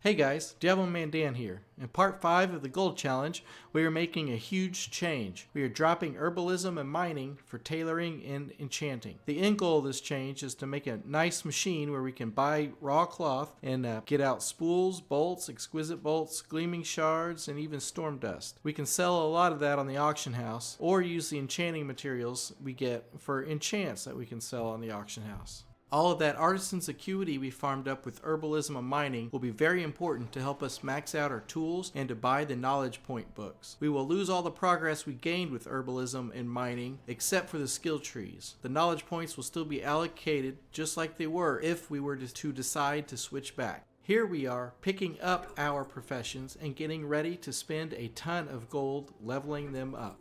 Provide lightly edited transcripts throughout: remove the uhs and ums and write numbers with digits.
Hey guys, Devilman Dan here. In part 5 of the Gold Challenge, we are making a huge change. We are dropping herbalism and mining for tailoring and enchanting. The end goal of this change is to make a nice machine where we can buy raw cloth and get out spools, bolts, exquisite bolts, gleaming shards, and even storm dust. We can sell a lot of that on the auction house or use the enchanting materials we get for enchants that we can sell on the auction house. All of that artisan's acuity we farmed up with herbalism and mining will be very important to help us max out our tools and to buy the knowledge point books. We will lose all the progress we gained with herbalism and mining except for the skill trees. The knowledge points will still be allocated just like they were if we were to decide to switch back. Here we are picking up our professions and getting ready to spend a ton of gold leveling them up.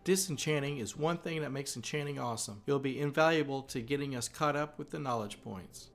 Disenchanting is one thing that makes enchanting awesome. It will be invaluable to getting us caught up with the knowledge points.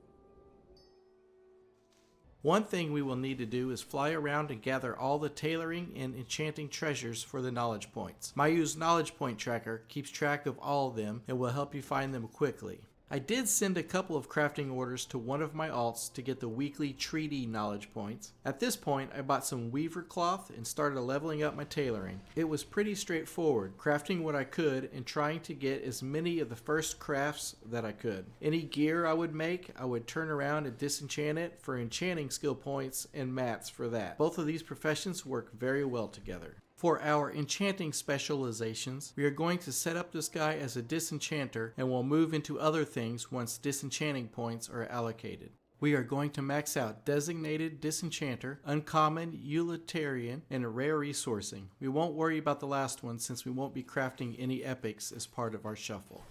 One thing we will need to do is fly around and gather all the tailoring and enchanting treasures for the knowledge points. Mayu's knowledge point tracker keeps track of all of them and will help you find them quickly. I did send a couple of crafting orders to one of my alts to get the weekly treaty knowledge points. At this point, I bought some weaver cloth and started leveling up my tailoring. It was pretty straightforward, crafting what I could and trying to get as many of the first crafts that I could. Any gear I would make, I would turn around and disenchant it for enchanting skill points and mats for that. Both of these professions work very well together. For our enchanting specializations, we are going to set up this guy as a disenchanter and will move into other things once disenchanting points are allocated. We are going to max out designated disenchanter, uncommon, utilitarian, and rare resourcing. We won't worry about the last one since we won't be crafting any epics as part of our shuffle.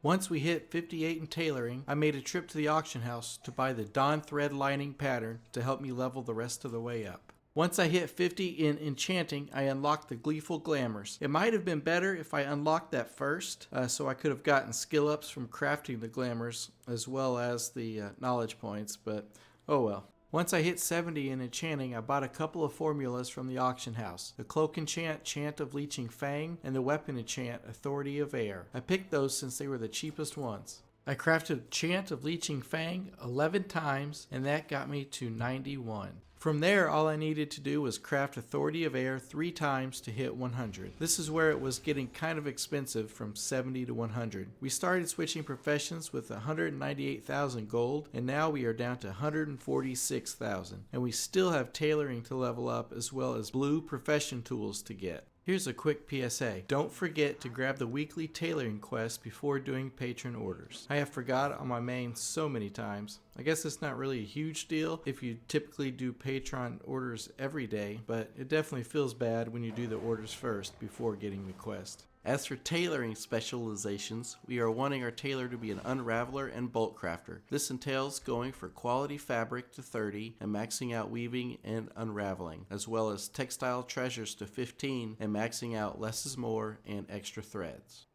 Once we hit 58 in tailoring, I made a trip to the auction house to buy the Dawn thread lining pattern to help me level the rest of the way up. Once I hit 50 in enchanting, I unlocked the gleeful glamours. It might have been better if I unlocked that first, so I could have gotten skill ups from crafting the glamours as well as the knowledge points, but oh well. Once I hit 70 in enchanting, I bought a couple of formulas from the auction house. The cloak enchant, Chant of Leeching Fang, and the weapon enchant, Authority of Air. I picked those since they were the cheapest ones. I crafted Chant of Leeching Fang 11 times, and that got me to 91. From there, all I needed to do was craft Authority of Air 3 times to hit 100. This is where it was getting kind of expensive from 70 to 100. We started switching professions with 198,000 gold, and now we are down to 146,000. And we still have tailoring to level up as well as blue profession tools to get. Here's a quick PSA. Don't forget to grab the weekly tailoring quest before doing patron orders. I have forgot on my main so many times. I guess it's not really a huge deal if you typically do patron orders every day, but it definitely feels bad when you do the orders first before getting the quest. As for tailoring specializations, we are wanting our tailor to be an unraveler and bolt crafter. This entails going for quality fabric to 30 and maxing out weaving and unraveling, as well as textile treasures to 15 and maxing out less is more and extra threads.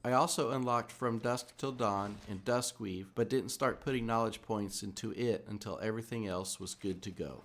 I also unlocked From Dusk Till Dawn and Dusk Weave, but didn't start putting knowledge points into it until everything else was good to go.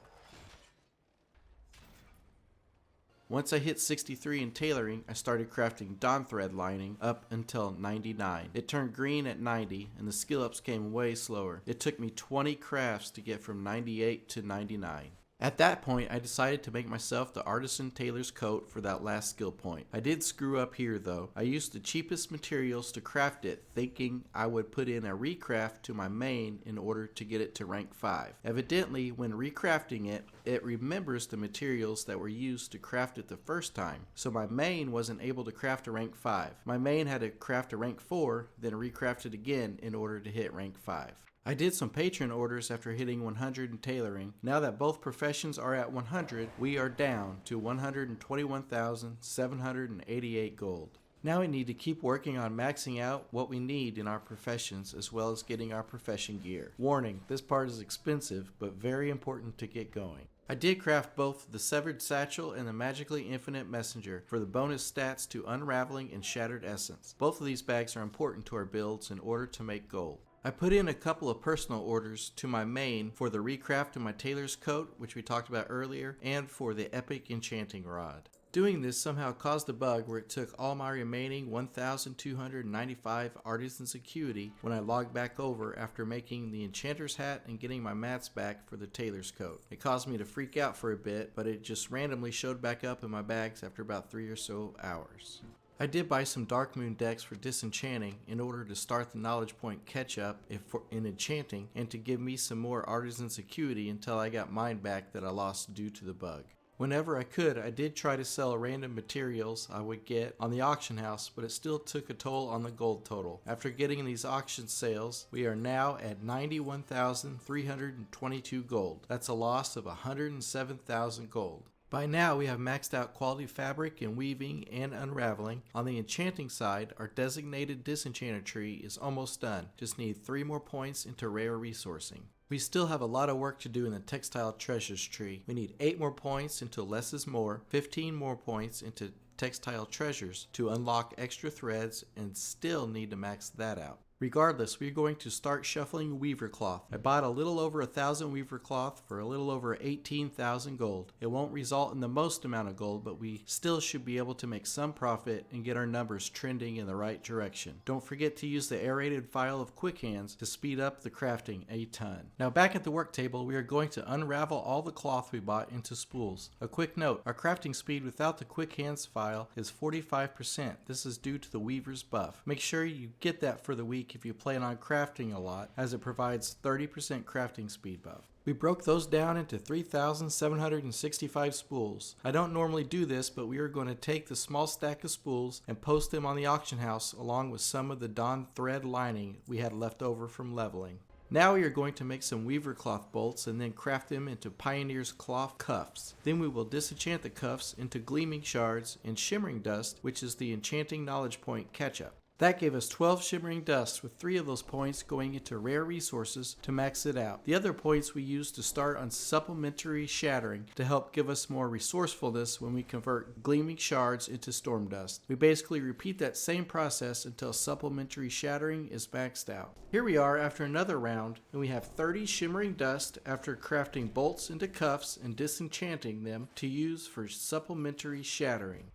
Once I hit 63 in tailoring, I started crafting Dawn thread lining up until 99. It turned green at 90, and the skill ups came way slower. It took me 20 crafts to get from 98 to 99. At that point, I decided to make myself the artisan tailor's coat for that last skill point. I did screw up here though. I used the cheapest materials to craft it, thinking I would put in a recraft to my main in order to get it to rank 5. Evidently, when recrafting it, it remembers the materials that were used to craft it the first time, so my main wasn't able to craft a rank 5. My main had to craft a rank 4, then recraft it again in order to hit rank 5. I did some patron orders after hitting 100 in tailoring. Now that both professions are at 100, we are down to 121,788 gold. Now we need to keep working on maxing out what we need in our professions as well as getting our profession gear. Warning, this part is expensive, but very important to get going. I did craft both the Severed Satchel and the Magically Infinite Messenger for the bonus stats to Unraveling and Shattered Essence. Both of these bags are important to our builds in order to make gold. I put in a couple of personal orders to my main for the recraft of my tailor's coat, which we talked about earlier, and for the epic enchanting rod. Doing this somehow caused a bug where it took all my remaining 1,295 artisan's acuity when I logged back over after making the enchanter's hat and getting my mats back for the tailor's coat. It caused me to freak out for a bit, but it just randomly showed back up in my bags after about 3 or so hours. I did buy some Dark Moon decks for disenchanting in order to start the knowledge point catch up in enchanting and to give me some more artisan's acuity until I got mine back that I lost due to the bug. Whenever I could, I did try to sell random materials I would get on the auction house, but it still took a toll on the gold total. After getting these auction sales, we are now at 91,322 gold. That's a loss of 107,000 gold. By now, we have maxed out quality fabric and weaving and unraveling. On the enchanting side, our designated disenchanter tree is almost done. Just need 3 more points into rare resourcing. We still have a lot of work to do in the textile treasures tree. We need 8 more points into less is more, 15 more points into textile treasures to unlock extra threads, and still need to max that out. Regardless, we're going to start shuffling weaver cloth. I bought a little over 1,000 weaver cloth for a little over 18,000 gold. It won't result in the most amount of gold, but we still should be able to make some profit and get our numbers trending in the right direction. Don't forget to use the aerated file of Quick Hands to speed up the crafting a ton. Now back at the work table, we are going to unravel all the cloth we bought into spools. A quick note, our crafting speed without the Quick Hands file is 45%. This is due to the weaver's buff. Make sure you get that for the week if you plan on crafting a lot, as it provides 30% crafting speed buff. We broke those down into 3,765 spools. I don't normally do this, but we are going to take the small stack of spools and post them on the auction house along with some of the Dawn thread lining we had left over from leveling. Now we are going to make some weaver cloth bolts and then craft them into Pioneer's cloth cuffs. Then we will disenchant the cuffs into gleaming shards and shimmering dust, which is the enchanting knowledge point catch-up. That gave us 12 shimmering dusts, with 3 of those points going into rare resources to max it out. The other points we used to start on supplementary shattering to help give us more resourcefulness when we convert gleaming shards into storm dust. We basically repeat that same process until supplementary shattering is maxed out. Here we are after another round, and we have 30 shimmering dust after crafting bolts into cuffs and disenchanting them to use for supplementary shattering.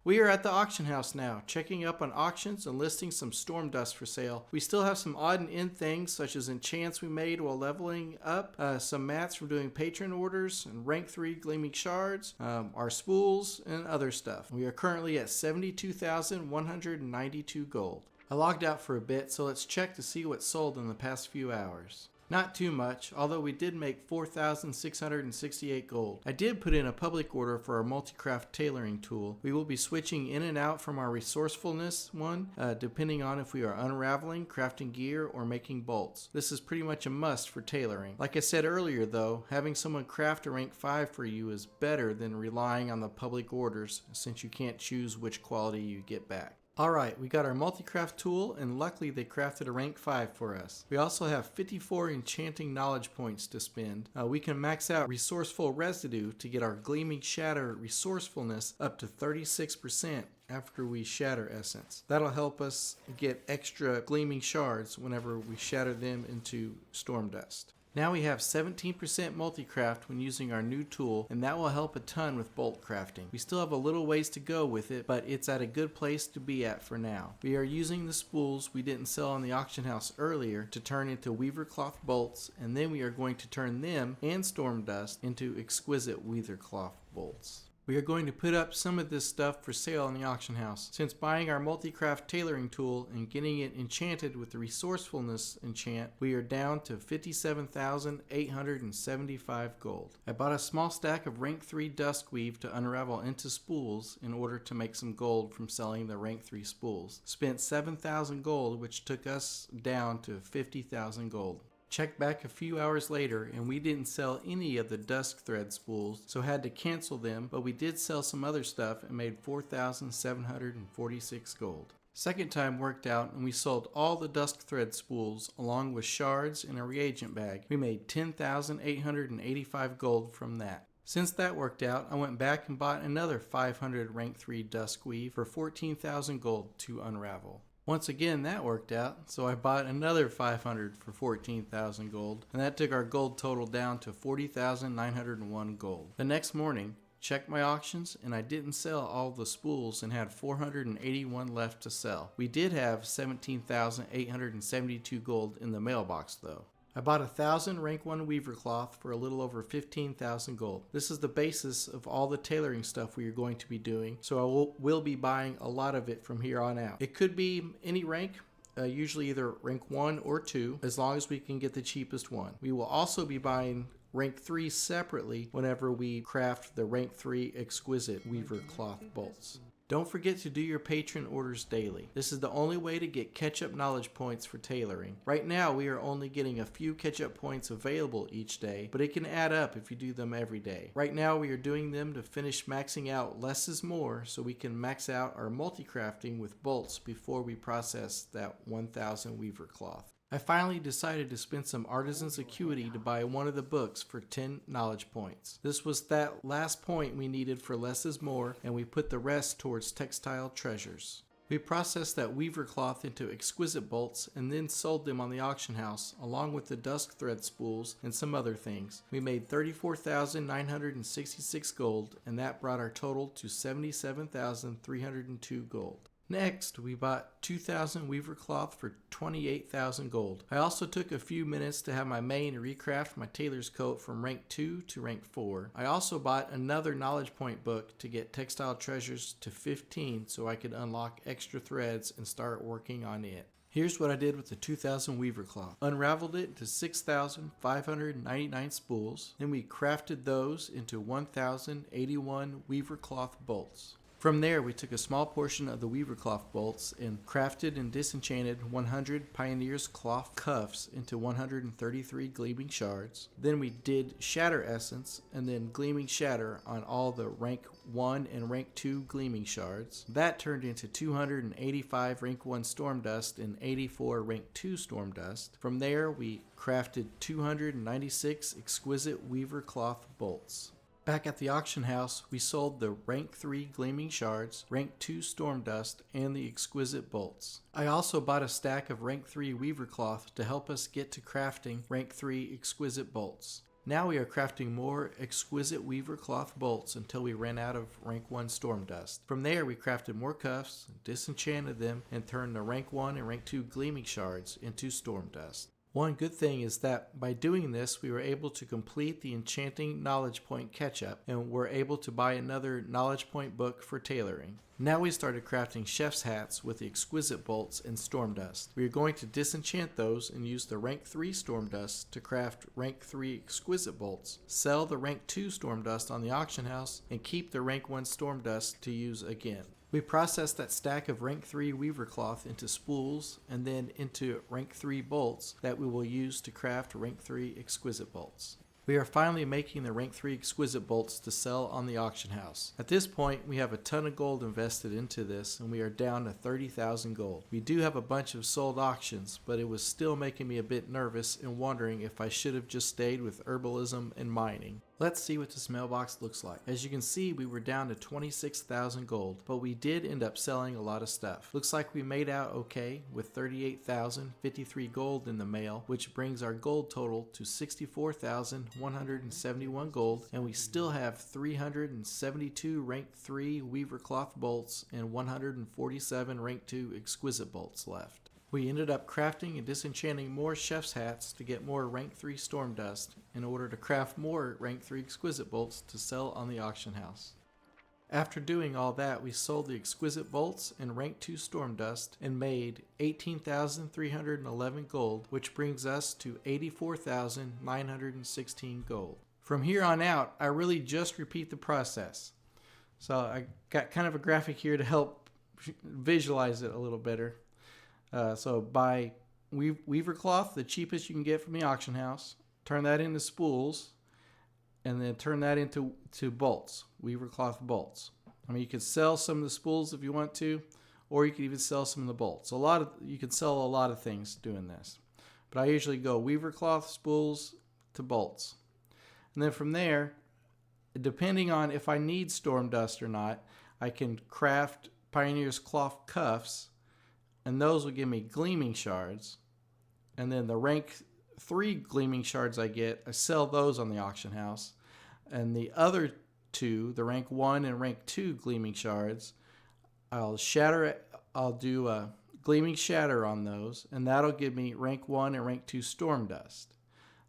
We are at the auction house now, checking up on auctions and listing some storm dust for sale. We still have some odd and end things such as enchants we made while leveling up, some mats from doing patron orders, and rank 3 gleaming shards, our spools, and other stuff. We are currently at 72,192 gold. I logged out for a bit, so let's check to see what's sold in the past few hours. Not too much, although we did make 4,668 gold. I did put in a public order for our multi-craft tailoring tool. We will be switching in and out from our resourcefulness one, depending on if we are unraveling, crafting gear, or making bolts. This is pretty much a must for tailoring. Like I said earlier though, having someone craft a rank 5 for you is better than relying on the public orders, since you can't choose which quality you get back. Alright, we got our multi-craft tool, and luckily they crafted a rank 5 for us. We also have 54 enchanting knowledge points to spend. We can max out resourceful residue to get our gleaming shatter resourcefulness up to 36% after we shatter essence. That'll help us get extra gleaming shards whenever we shatter them into storm dust. Now we have 17% multi-craft when using our new tool, and that will help a ton with bolt crafting. We still have a little ways to go with it, but it's at a good place to be at for now. We are using the spools we didn't sell on the auction house earlier to turn into weaver cloth bolts, and then we are going to turn them and storm dust into exquisite weaver cloth bolts. We are going to put up some of this stuff for sale in the auction house. Since buying our multi-craft tailoring tool and getting it enchanted with the resourcefulness enchant, we are down to 57,875 gold. I bought a small stack of rank 3 dusk weave to unravel into spools in order to make some gold from selling the rank 3 spools. Spent 7,000 gold, which took us down to 50,000 gold. Checked back a few hours later, and we didn't sell any of the dusk thread spools, so had to cancel them, but we did sell some other stuff and made 4,746 gold. Second time worked out, and we sold all the dusk thread spools along with shards and a reagent bag. We made 10,885 gold from that. Since that worked out, I went back and bought another 500 rank 3 dusk weave for 14,000 gold to unravel. Once again, that worked out, so I bought another 500 for 14,000 gold, and that took our gold total down to 40,901 gold. The next morning, checked my auctions, and I didn't sell all the spools and had 481 left to sell. We did have 17,872 gold in the mailbox though. I bought 1,000 rank 1 weaver cloth for a little over 15,000 gold. This is the basis of all the tailoring stuff we are going to be doing, so I will be buying a lot of it from here on out. It could be any rank, usually either rank 1 or 2, as long as we can get the cheapest one. We will also be buying rank 3 separately whenever we craft the rank 3 exquisite weaver cloth bolts. Don't forget to do your patron orders daily. This is the only way to get catch-up knowledge points for tailoring. Right now we are only getting a few catch-up points available each day, but it can add up if you do them every day. Right now we are doing them to finish maxing out less is more, so we can max out our multi-crafting with bolts before we process that 1,000 weaver cloth. I finally decided to spend some artisan's acuity to buy one of the books for 10 knowledge points. This was that last point we needed for less is more, and we put the rest towards textile treasures. We processed that weaver cloth into exquisite bolts and then sold them on the auction house along with the dusk thread spools and some other things. We made 34,966 gold, and that brought our total to 77,302 gold. Next, we bought 2,000 weaver cloth for 28,000 gold. I also took a few minutes to have my main recraft my tailor's coat from rank 2 to rank 4. I also bought another knowledge point book to get textile treasures to 15 so I could unlock extra threads and start working on it. Here's what I did with the 2,000 weaver cloth. Unraveled it into 6,599 spools. Then we crafted those into 1,081 weaver cloth bolts. From there, we took a small portion of the weaver cloth bolts and crafted and disenchanted 100 Pioneer's cloth cuffs into 133 gleaming shards. Then we did shatter essence and then gleaming shatter on all the rank 1 and rank 2 gleaming shards. That turned into 285 rank 1 storm dust and 84 rank 2 storm dust. From there, we crafted 296 exquisite weaver cloth bolts. Back at the auction house, we sold the rank 3 gleaming shards, rank 2 storm dust, and the exquisite bolts. I also bought a stack of rank 3 weaver cloth to help us get to crafting rank 3 exquisite bolts. Now we are crafting more exquisite weaver cloth bolts until we ran out of rank 1 storm dust. From there, we crafted more cuffs, disenchanted them, and turned the rank 1 and rank 2 gleaming shards into storm dust. One good thing is that by doing this, we were able to complete the Enchanting knowledge point catch-up and were able to buy another knowledge point book for tailoring. Now we started crafting chef's hats with the exquisite bolts and storm dust. We are going to disenchant those and use the rank 3 storm dust to craft rank 3 exquisite bolts, sell the rank 2 storm dust on the auction house, and keep the rank 1 storm dust to use again. We processed that stack of rank 3 weaver cloth into spools and then into rank 3 bolts that we will use to craft rank 3 exquisite bolts. We are finally making the rank 3 exquisite bolts to sell on the auction house. At this point, we have a ton of gold invested into this and we are down to 30,000 gold. We do have a bunch of sold auctions, but it was still making me a bit nervous and wondering if I should have just stayed with herbalism and mining. Let's see what this mailbox looks like. As you can see, we were down to 26,000 gold, but we did end up selling a lot of stuff. Looks like we made out okay with 38,053 gold in the mail, which brings our gold total to 64,171 gold, and we still have 372 rank 3 weaver cloth bolts and 147 rank 2 exquisite bolts left. We ended up crafting and disenchanting more chef's hats to get more rank 3 storm dust in order to craft more rank 3 exquisite bolts to sell on the auction house. After doing all that, we sold the exquisite bolts and rank 2 storm dust and made 18,311 gold, which brings us to 84,916 gold. From here on out, I really just repeat the process. So I got kind of a graphic here to help visualize it a little better. So buy weaver cloth, the cheapest you can get from the auction house, turn that into spools, and then turn that into bolts, weaver cloth bolts. I mean, you could sell some of the spools if you want to, or you could even sell some of the bolts. You can sell a lot of things doing this. But I usually go weaver cloth, spools to bolts. And then from there, depending on if I need storm dust or not, I can craft Pioneer's cloth cuffs, and those will give me gleaming shards. And then the rank 3 gleaming shards I get, I sell those on the auction house. And the other 2, the rank 1 and rank 2 gleaming shards, I'll do a gleaming shatter on those, and that'll give me rank 1 and rank 2 storm dust.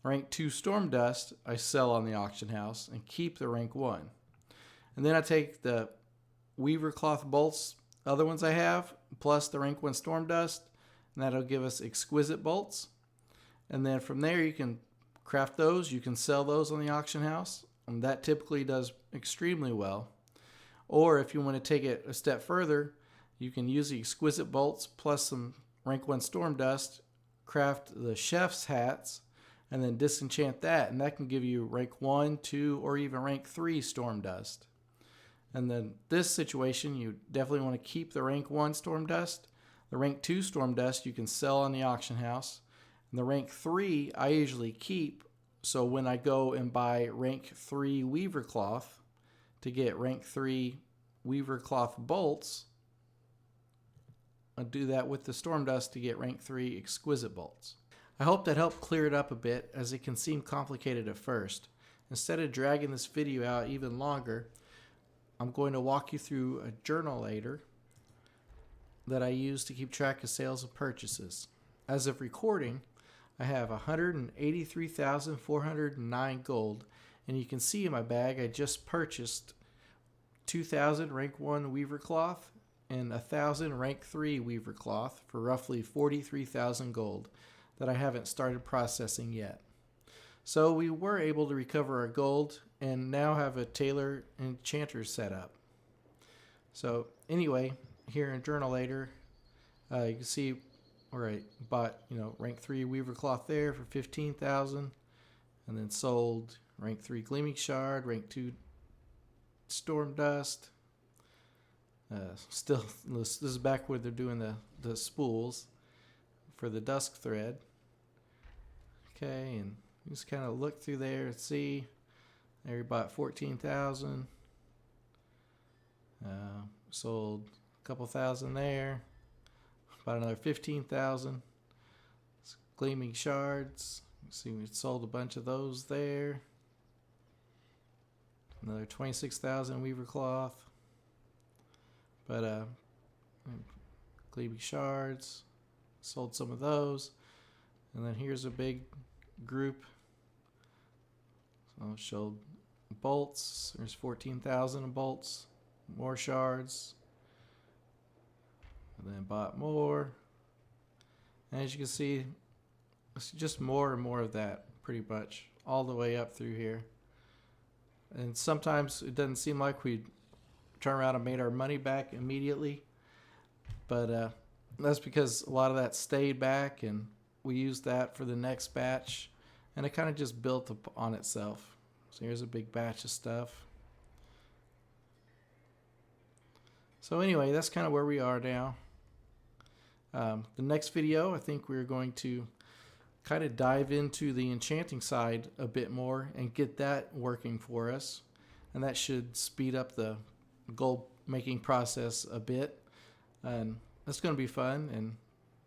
Rank 2 storm dust I sell on the auction house and keep the rank 1. And then I take the weaver cloth bolts, other ones I have, plus the rank 1 storm dust, and that'll give us exquisite bolts. And then from there you can craft those, you can sell those on the auction house, and that typically does extremely well. Or if you want to take it a step further, you can use the exquisite bolts plus some rank 1 storm dust, craft the chef's hats, and then disenchant that, and that can give you rank 1, 2, or even rank 3 storm dust. And then this situation, you definitely want to keep the rank 1 storm dust. The rank 2 storm dust you can sell on the auction house. And the rank 3 I usually keep, so when I go and buy rank 3 weaver cloth to get rank 3 weaver cloth bolts, I'll do that with the storm dust to get rank 3 exquisite bolts. I hope that helped clear it up a bit, as it can seem complicated at first. Instead of dragging this video out even longer, I'm going to walk you through a journalator that I use to keep track of sales and purchases. As of recording, I have 183,409 gold, and you can see in my bag I just purchased 2,000 rank 1 weaver cloth and 1,000 rank 3 weaver cloth for roughly 43,000 gold that I haven't started processing yet. So we were able to recover our gold and now have a tailor enchanter set up. So anyway, here in journalator, you can see where I bought, rank 3 weaver cloth there for 15,000, and then sold rank 3 gleaming shard, rank 2 storm dust. Still, this is back where they're doing the spools for the dusk thread. Okay, and just kind of look through there and see. There we bought 14,000. Sold a couple thousand there. Bought another 15,000. Gleaming shards. See, we sold a bunch of those there. Another 26,000 weaver cloth. But gleaming shards. Sold some of those. And then here's a big group. So showed bolts. There's 14,000 bolts. More shards. And then bought more. And as you can see, it's just more and more of that, pretty much, all the way up through here. And sometimes it doesn't seem like we turn around and made our money back immediately. But that's because a lot of that stayed back, and we used that for the next batch. And it kind of just built up on itself. So here's a big batch of stuff. So anyway, that's kind of where we are now. The next video, I think we're going to kind of dive into the enchanting side a bit more and get that working for us. And that should speed up the gold making process a bit. And that's going to be fun. And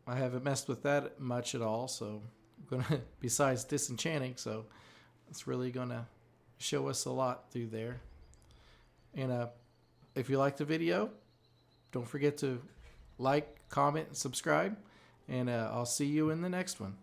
I haven't messed with that much at all. So I'm going to, besides disenchanting, so it's really going to show us a lot through there. And if you like the video, don't forget to like, comment, and subscribe, and I'll see you in the next one.